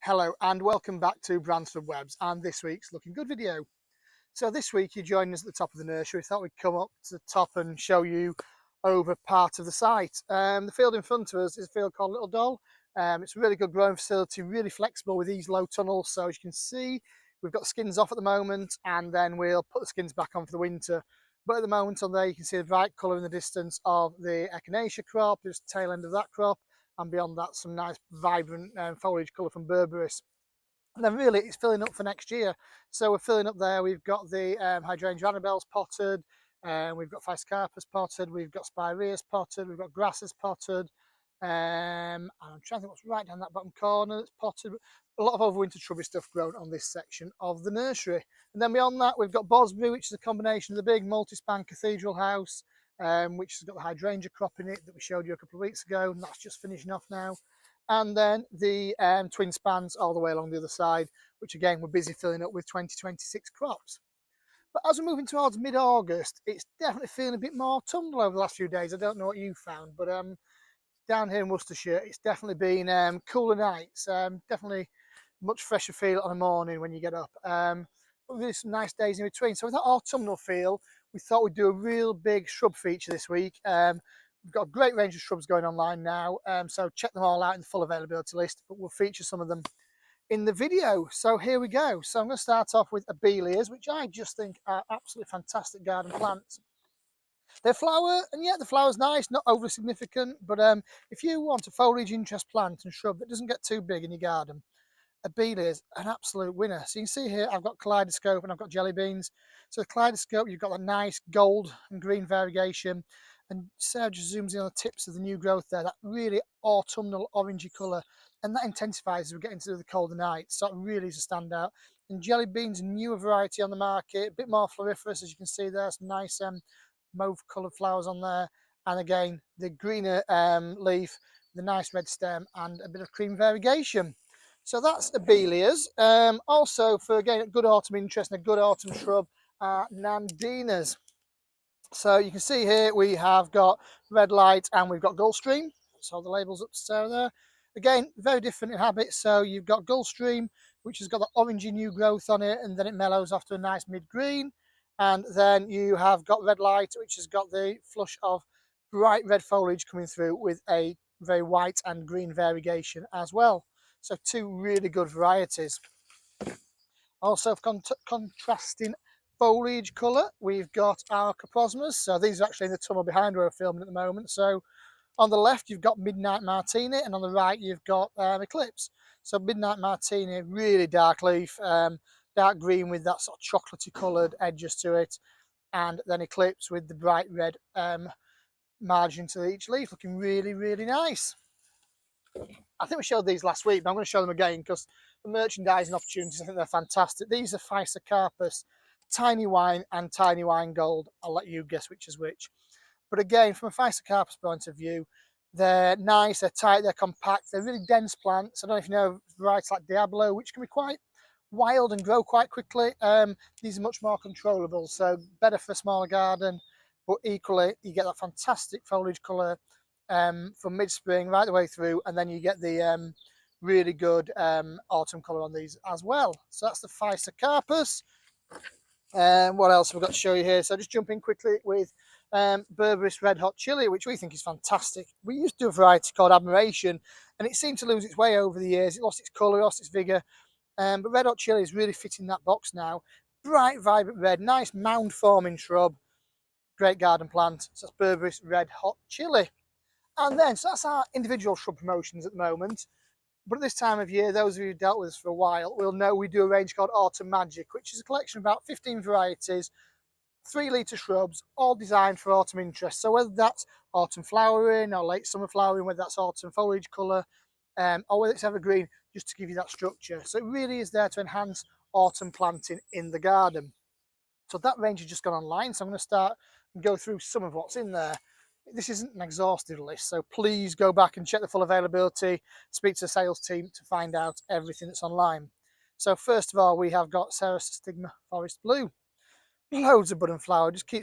Hello and welcome back to Bransford Webs and this week's Looking Good video. So this week you joined us at the top of the nursery. We thought we'd come up to the top and show you over part of the site. The field in front of us is a field called Little Doll. It's a really good growing facility, really flexible with these low tunnels. So as you can see, we've got the skins off at the moment and then we'll put the skins back on for the winter. But at the moment on there you can see the bright colour in the distance of the echinacea crop, just the tail end of that crop. And beyond that, some nice vibrant foliage colour from berberis. And then really it's filling up for next year. So we're filling up there. We've got the hydrangea annabelles potted, we've got physocarpus potted, we've got spireas potted, we've got grasses potted. And I'm trying to think what's right down that bottom corner that's potted. A lot of overwinter shrubby stuff grown on this section of the nursery. And then beyond that, we've got Bosbury, which is a combination of the big multi-span cathedral house, which has got the hydrangea crop in it that we showed you a couple of weeks ago, and that's just finishing off now. And then the twin spans all the way along the other side, which again we're busy filling up with 2026 crops. But as we're moving towards mid-August, it's definitely feeling a bit more autumnal over the last few days. I don't know what you found, but down here in Worcestershire, it's definitely been cooler nights, definitely much fresher feel on a morning when you get up. But really some nice days in between. So with that autumnal feel, we thought we'd do a real big shrub feature this week. We've got a great range of shrubs going online now, so check them all out in the full availability list, but we'll feature some of them in the video. So here we go. So I'm going to start off with abelias, which I just think are absolutely fantastic garden plants. They flower, and yet the flower's nice, not overly significant, but if you want a foliage interest plant and shrub that doesn't get too big in your garden, abelia is an absolute winner. So you can see here I've got kaleidoscope and I've got jelly beans. So the kaleidoscope, you've got that nice gold and green variegation, and Sarah just zooms in on the tips of the new growth there, that really autumnal orangey colour, and that intensifies as we get into the colder nights, so it really is a standout. And jelly beans, a newer variety on the market, a bit more floriferous, as you can see there, some nice mauve coloured flowers on there, and again the greener leaf, the nice red stem and a bit of cream variegation. So that's abelias. Also for again a good autumn interest and a good autumn shrub are nandinas. So you can see here we have got red light and we've got Gulfstream. So the labels up to Sarah there. Again, very different in habit. So you've got Gulfstream, which has got the orangey new growth on it, and then it mellows off to a nice mid-green. And then you have got red light, which has got the flush of bright red foliage coming through with a very white and green variegation as well. So two really good varieties. Also contrasting foliage colour, we've got our coprosmas. So these are actually in the tunnel behind where we're filming at the moment. So on the left you've got Midnight Martini, and on the right you've got Eclipse. So Midnight Martini, really dark leaf, dark green with that sort of chocolatey coloured edges to it, and then Eclipse with the bright red margin to each leaf, looking really, really nice. I think we showed these last week, but I'm going to show them again because the merchandising opportunities, I think they're fantastic. These are physocarpus, tiny wine and tiny wine gold. I'll let you guess which is which. But again, from a physocarpus point of view, they're nice, they're tight, they're compact, they're really dense plants. I don't know if you know varieties like Diablo, which can be quite wild and grow quite quickly. These are much more controllable, so better for a smaller garden, but equally you get that fantastic foliage colour from mid-spring right the way through, and then you get the really good autumn colour on these as well. So that's the physocarpus. What else have we got to show you here? So just jump in quickly with berberis red hot chili, which we think is fantastic. We used to do a variety called Admiration, and it seemed to lose its way over the years. It lost its colour, lost its vigour, but red hot chili is really fitting that box now. Bright vibrant red, nice mound forming shrub, great garden plant. So that's berberis red hot chili. And then, so that's our individual shrub promotions at the moment. But at this time of year, those of you who've dealt with us for a while will know we do a range called Autumn Magic, which is a collection of about 15 varieties, 3-litre shrubs, all designed for autumn interest. So whether that's autumn flowering or late summer flowering, whether that's autumn foliage colour, or whether it's evergreen, just to give you that structure. So it really is there to enhance autumn planting in the garden. So that range has just gone online, so I'm going to start and go through some of what's in there. This isn't an exhaustive list, so please go back and check the full availability, speak to the sales team to find out everything that's online. So first of all, we have got Ceres Stigma Forest Blue. Loads of bud and flower, just keep